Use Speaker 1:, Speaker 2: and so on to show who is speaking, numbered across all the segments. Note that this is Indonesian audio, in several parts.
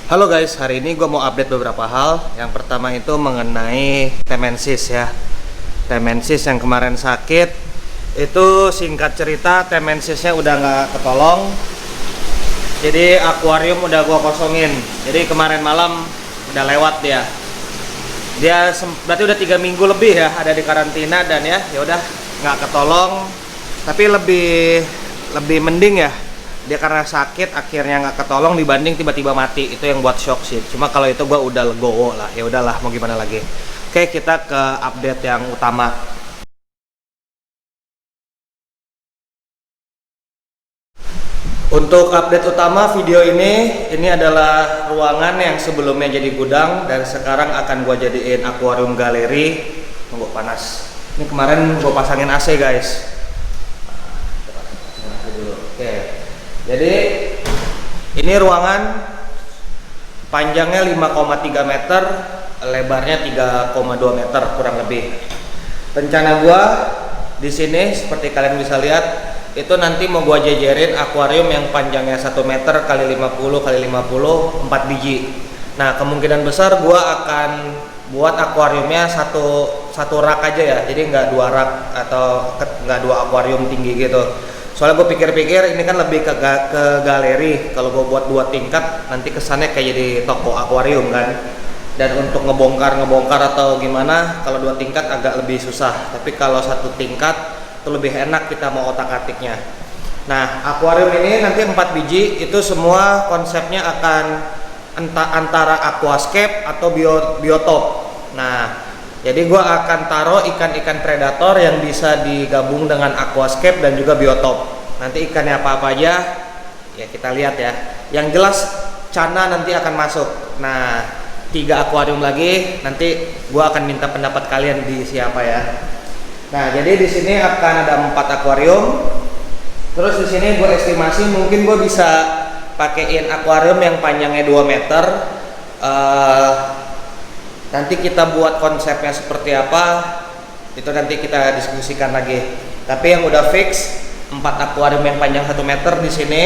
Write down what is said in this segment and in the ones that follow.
Speaker 1: Halo guys, hari ini gue mau update beberapa hal. Yang pertama itu mengenai Temensis ya. Temensis yang kemarin sakit, itu singkat cerita Temensisnya udah nggak ketolong. Jadi akuarium udah gue kosongin. Jadi kemarin malam udah lewat dia. Berarti udah 3 minggu lebih ya ada di karantina dan ya udah nggak ketolong. Tapi lebih mending ya. Dia karena sakit akhirnya nggak ketolong dibanding tiba-tiba mati. Itu yang buat shock sih. Cuma kalau itu gua udah legowo lah, ya udahlah mau gimana lagi. Oke, kita ke update yang utama. Untuk update utama video ini adalah ruangan yang sebelumnya jadi gudang dan sekarang akan gua jadiin akuarium galeri. Tunggu panas. Ini kemarin gua pasangin AC guys. Oke. Jadi ini ruangan panjangnya 5,3 meter, lebarnya 3,2 meter kurang lebih. Rencana gua di sini seperti kalian bisa lihat, itu nanti mau gua jejerin akuarium yang panjangnya 1 meter kali 50 kali 50 4 biji. Nah, kemungkinan besar gua akan buat akuariumnya satu rak aja ya. Jadi nggak 2 rak atau nggak 2 akuarium tinggi gitu. Soalnya gue pikir-pikir ini kan lebih ke galeri. Kalau gue buat 2 tingkat nanti kesannya kayak jadi toko akuarium kan. Dan untuk ngebongkar atau gimana, kalau 2 tingkat agak lebih susah. Tapi kalau 1 tingkat itu lebih enak kita mau otak-atiknya. Nah, akuarium ini nanti 4 biji, itu semua konsepnya akan antara aquascape atau biotop. Nah, jadi gua akan taruh ikan-ikan predator yang bisa digabung dengan aquascape dan juga biotop. Nanti ikannya apa-apa aja ya kita lihat ya. Yang jelas Cana nanti akan masuk. Nah, 3 akuarium lagi nanti gua akan minta pendapat kalian di siapa ya. Nah, jadi di sini akan ada 4 akuarium. Terus di sini gua estimasi mungkin gua bisa pakein akuarium yang panjangnya 2 meter. Nanti kita buat konsepnya seperti apa, itu nanti kita diskusikan lagi. Tapi yang udah fix 4 akuarium yang panjang 1 meter di sini,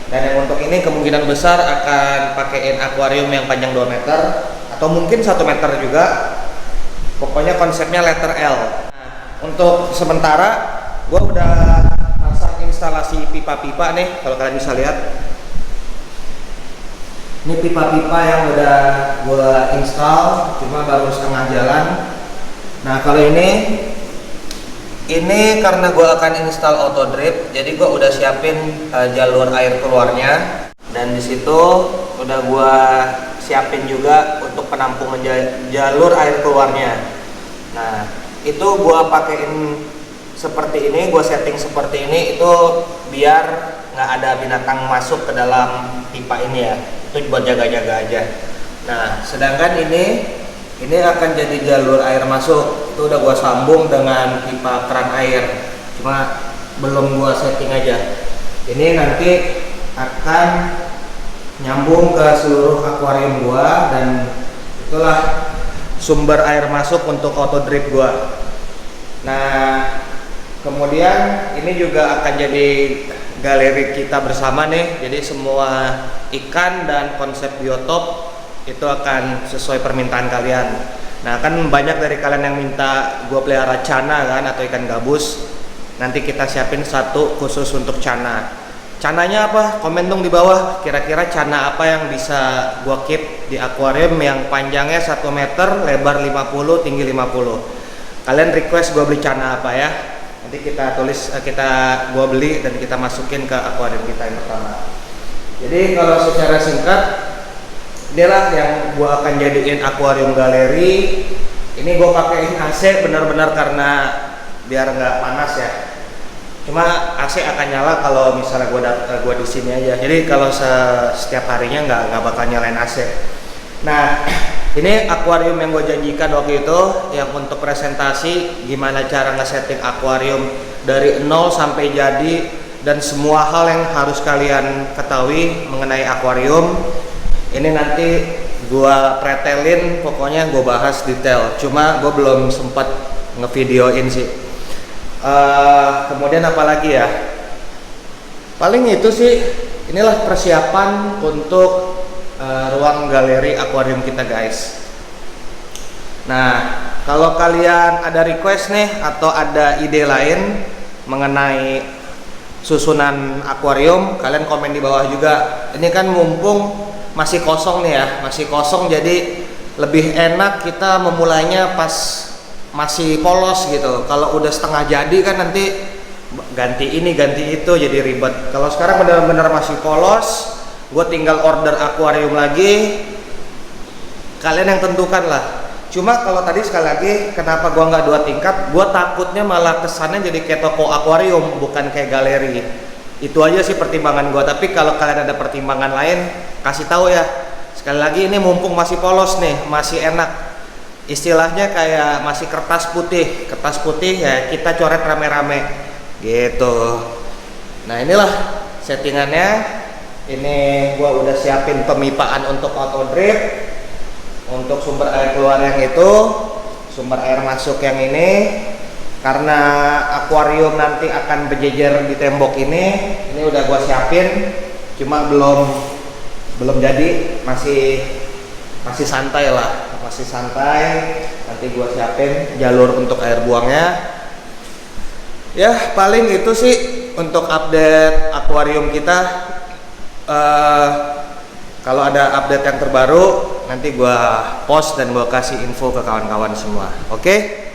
Speaker 1: dan yang untuk ini kemungkinan besar akan pakein akuarium yang panjang 2 meter atau mungkin 1 meter juga. Pokoknya konsepnya letter L. Nah, untuk sementara gua udah pasang instalasi pipa-pipa nih, kalau kalian bisa lihat. Ini pipa-pipa yang udah gua install, cuma baru setengah jalan. Nah, kalau ini karena gua akan install auto drip, jadi gua udah siapin jalur air keluarnya, dan di situ udah gua siapin juga untuk penampungan jalur air keluarnya. Nah, itu gua pakein seperti ini, gua setting seperti ini itu biar nggak ada binatang masuk ke dalam pipa ini ya. Itu buat jaga-jaga aja. Nah, sedangkan ini akan jadi jalur air masuk. Itu udah gua sambung dengan pipa keran air. Cuma belum gua setting aja. Ini nanti akan nyambung ke seluruh akuarium gua dan itulah sumber air masuk untuk auto drip gua. Nah, kemudian ini juga akan jadi galeri kita bersama nih. Jadi semua ikan dan konsep biotop itu akan sesuai permintaan kalian. Nah, kan banyak dari kalian yang minta gua pelihara Cana kan atau ikan gabus. Nanti kita siapin satu khusus untuk Cana. Cananya apa? Komen dong di bawah. Kira-kira Cana apa yang bisa gua keep di akuarium yang panjangnya 1 meter, lebar 50, tinggi 50. Kalian request gua beli Cana apa ya? Nanti kita tulis, gua beli dan kita masukin ke akuarium kita yang pertama. Jadi kalau secara singkat, inilah yang gua akan jadiin akuarium galeri. Ini gua pakein AC benar-benar karena biar nggak panas ya. Cuma AC akan nyala kalau misalnya gua di sini aja. Jadi kalau setiap harinya nggak bakal nyalain AC. Nah, ini akuarium yang gue janjikan waktu itu, yang untuk presentasi gimana cara ngesetting akuarium dari 0 sampai jadi dan semua hal yang harus kalian ketahui mengenai akuarium. Ini nanti gue pretelin, pokoknya gue bahas detail. Cuma gue belum sempat ngevideoin sih. Kemudian apa lagi ya? Paling itu sih. Inilah persiapan untuk ruang galeri akuarium kita guys. Nah, kalau kalian ada request nih atau ada ide lain mengenai susunan akuarium, kalian komen di bawah juga. Ini kan mumpung masih kosong nih ya, masih kosong, jadi lebih enak kita memulainya pas masih polos gitu. Kalau udah setengah jadi kan nanti ganti ini ganti itu jadi ribet. Kalau sekarang benar-benar masih polos, gue tinggal order akuarium lagi, kalian yang tentukan lah. Cuma kalau tadi sekali lagi kenapa gue nggak 2 tingkat, gue takutnya malah kesannya jadi kayak toko akuarium bukan kayak galeri. Itu aja sih pertimbangan gue. Tapi kalau kalian ada pertimbangan lain, kasih tahu ya. Sekali lagi ini mumpung masih polos nih, masih enak, istilahnya kayak masih kertas putih ya, kita coret rame-rame gitu. Nah inilah settingannya. Ini gua udah siapin pemipaan untuk auto drip, untuk sumber air keluar yang itu, sumber air masuk yang ini. Karena akuarium nanti akan berjejer di tembok ini udah gua siapin, cuma belum jadi, masih santai lah, masih santai. Nanti gua siapin jalur untuk air buangnya. Ya paling itu sih untuk update akuarium kita. Kalau ada update yang terbaru nanti gua post dan gua kasih info ke kawan-kawan semua. Oke?